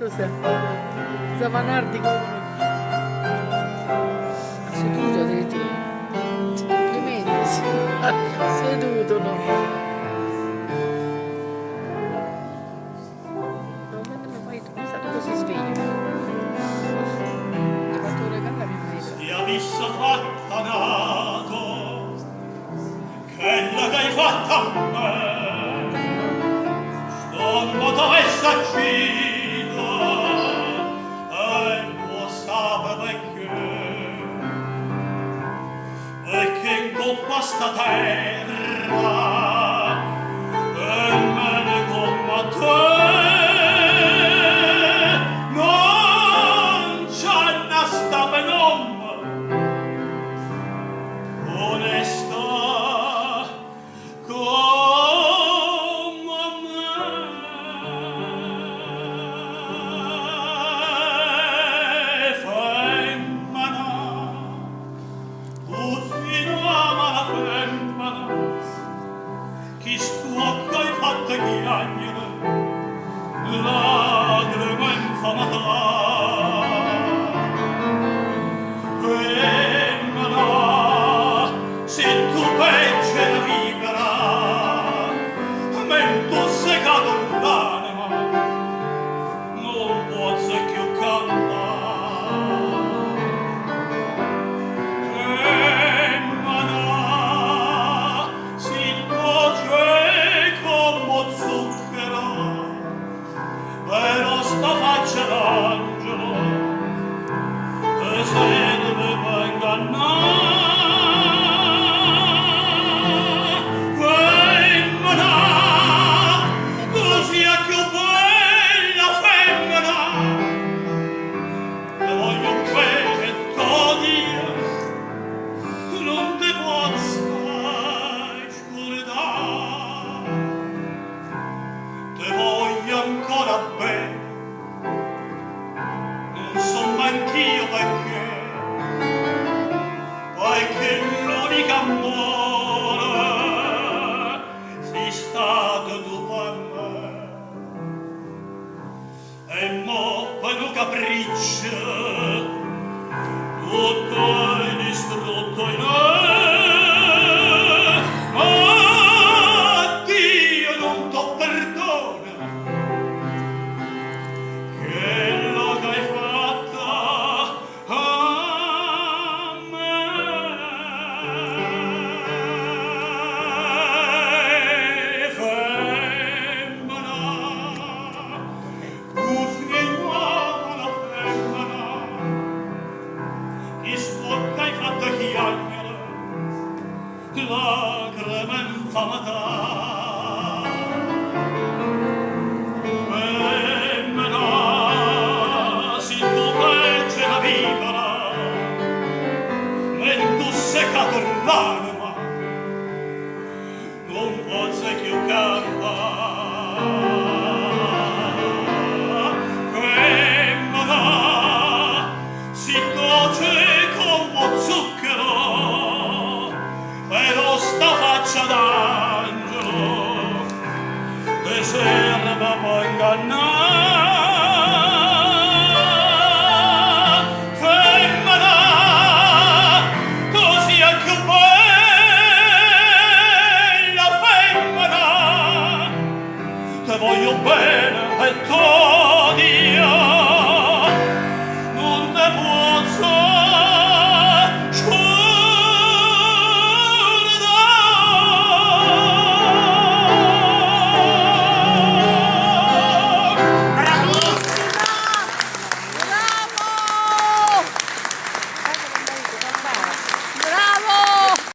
Cos'è? Zavanardi come seduto addirittura. Complimenti, sì. Seduto, no? Non è mai stato così sveglio. Mi ha fatto un regalo a mia madre. Sia vissa fatta nato, che la che hai fatta a me, sto dove saccito, e lo sape perché in coppa sta terra, e me ne comma te. Capriccio tutto